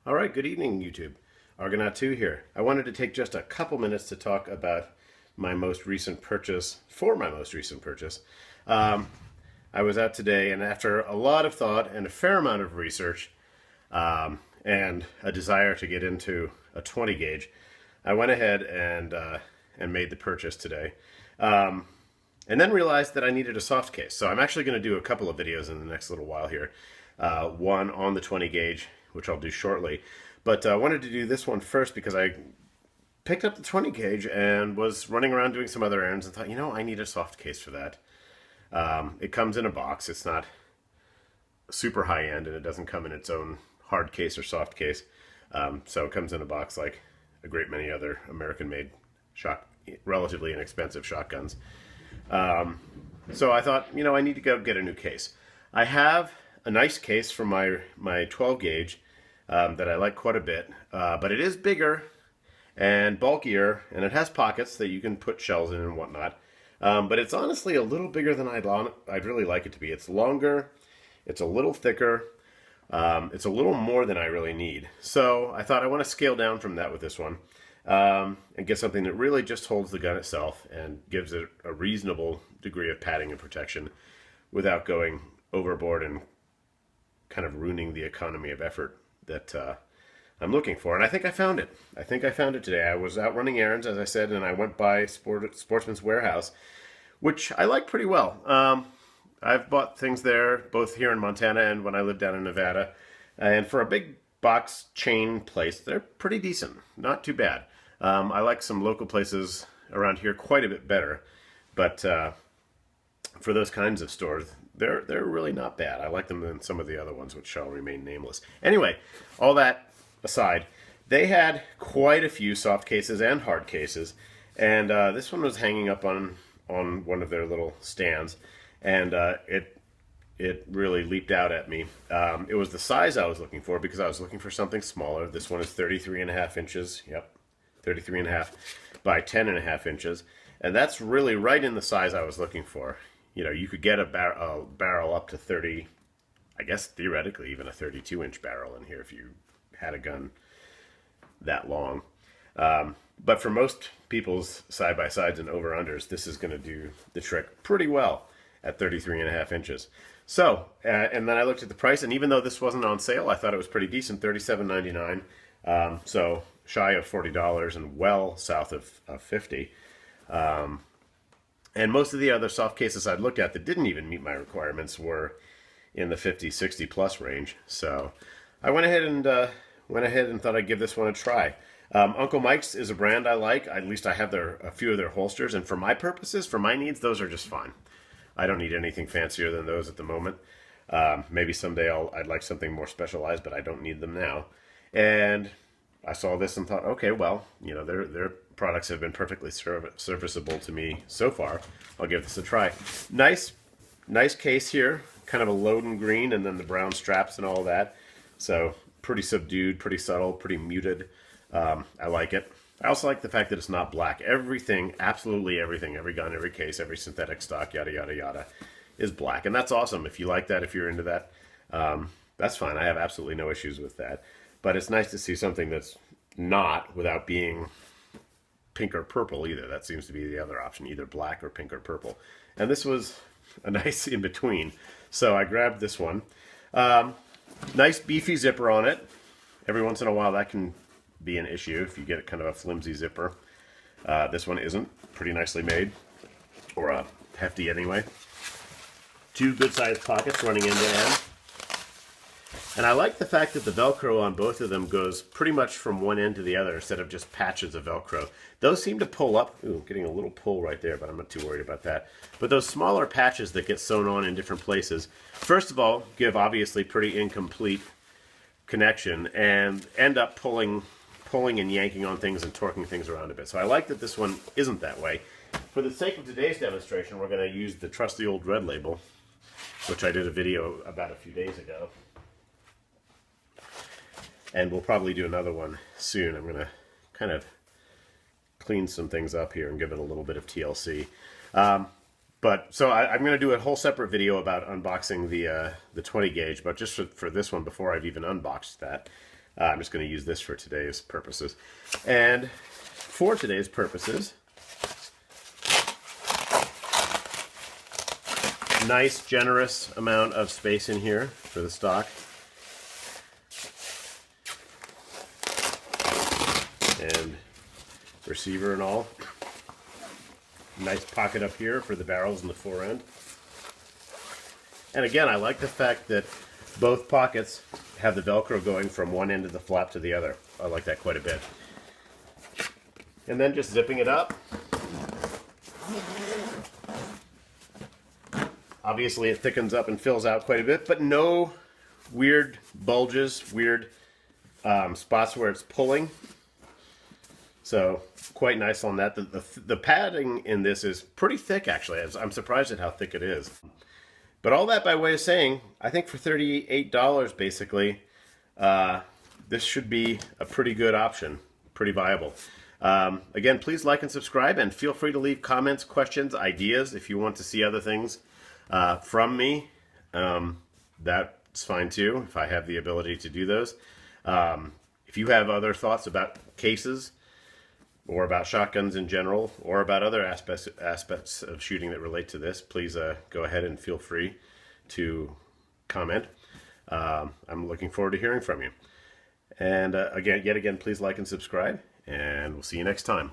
All right, good evening, YouTube. Argonaut2 here. I wanted to take just a couple minutes to talk about my most recent purchase. Um, I was out today, and after a lot of thought and a fair amount of research, and a desire to get into a 20 gauge, I went ahead and made the purchase today. And then realized that I needed a soft case. So I'm actually going to do a couple of videos in the next little while here. One on the 20 gauge, which I'll do shortly. But I wanted to do this one first because I picked up the 20 gauge and was running around doing some other errands and thought, I need a soft case for that. It comes in a box. It's not super high end, and it doesn't come in its own hard case or soft case. So it comes in a box like a great many other American-made relatively inexpensive shotguns. So I thought, I need to go get a new case. I have a nice case for my 12 gauge that I like quite a bit, but it is bigger and bulkier, and it has pockets that you can put shells in and whatnot. But it's honestly a little bigger than I'd really like it to be. It's longer, it's a little thicker, it's a little more than I really need. So I thought I want to scale down from that with this one. And get something that really just holds the gun itself and gives it a reasonable degree of padding and protection without going overboard and kind of ruining the economy of effort that I'm looking for. And I think I found it. I think I found it today. I was out running errands, as I said, and I went by Sportsman's Warehouse, which I like pretty well. I've bought things there, both here in Montana and when I lived down in Nevada. And for a big box chain place, they're pretty decent. Not too bad. I like some local places around here quite a bit better, but for those kinds of stores, they're really not bad. I like them than some of the other ones, which shall remain nameless. Anyway, all that aside, they had quite a few soft cases and hard cases, and this one was hanging up on one of their little stands, and it really leaped out at me. It was the size I was looking for because I was looking for something smaller. This one is 33.5 inches. Yep, 33.5 by 10.5 inches. And that's really right in the size I was looking for. You could get a barrel up to 30, I guess theoretically even a 32-inch barrel in here if you had a gun that long. But for most people's side-by-sides and over-unders, this is going to do the trick pretty well at 33.5 inches. So, and then I looked at the price, and even though this wasn't on sale, I thought it was pretty decent, $37.99. So shy of $40 and well south of 50. And most of the other soft cases I'd looked at that didn't even meet my requirements were in the 50, 60 plus range. So I went ahead and thought I'd give this one a try. Uncle Mike's is a brand I like. At least I have a few of their holsters, and for my purposes, for my needs, those are just fine. I don't need anything fancier than those at the moment. Maybe someday I'd like something more specialized, but I don't need them now. And I saw this and thought, okay, well, their products have been perfectly serviceable to me so far. I'll give this a try. Nice case here, kind of a Loden green, and then the brown straps and all that. So pretty subdued, pretty subtle, pretty muted. I like it. I also like the fact that it's not black. Everything, absolutely everything, every gun, every case, every synthetic stock, yada, yada, yada, is black. And that's awesome. If you like that, if you're into that, that's fine. I have absolutely no issues with that. But it's nice to see something that's not without being pink or purple either. That seems to be the other option, either black or pink or purple. And this was a nice in between. So I grabbed this one. Nice beefy zipper on it. Every once in a while that can be an issue if you get kind of a flimsy zipper. This one isn't. Pretty nicely made, or hefty anyway. Two good-sized pockets running end to end. And I like the fact that the Velcro on both of them goes pretty much from one end to the other instead of just patches of Velcro. Those seem to pull up. Ooh, getting a little pull right there, but I'm not too worried about that. But those smaller patches that get sewn on in different places, first of all, give obviously pretty incomplete connection and end up pulling and yanking on things and torquing things around a bit. So I like that this one isn't that way. For the sake of today's demonstration, we're going to use the trusty old Red Label, which I did a video about a few days ago. And we'll probably do another one soon. I'm going to kind of clean some things up here and give it a little bit of TLC. So I'm going to do a whole separate video about unboxing the 20 gauge, but just for this one, before I've even unboxed that, I'm just going to use this for today's purposes. And for today's purposes, nice generous amount of space in here for the stock. And receiver and all. Nice pocket up here for the barrels and the fore end. And again, I like the fact that both pockets have the Velcro going from one end of the flap to the other. I like that quite a bit. And then just zipping it up. Obviously it thickens up and fills out quite a bit, but no weird bulges, weird spots where it's pulling. So quite nice on that. The padding in this is pretty thick, actually. I'm surprised at how thick it is. But all that by way of saying, I think for $38 basically, this should be a pretty good option, pretty viable. Again, please like and subscribe, and feel free to leave comments, questions, ideas if you want to see other things from me. That's fine too, if I have the ability to do those. If you have other thoughts about cases, or about shotguns in general, or about other aspects of shooting that relate to this, please go ahead and feel free to comment. I'm looking forward to hearing from you. And yet again, please like and subscribe, and we'll see you next time.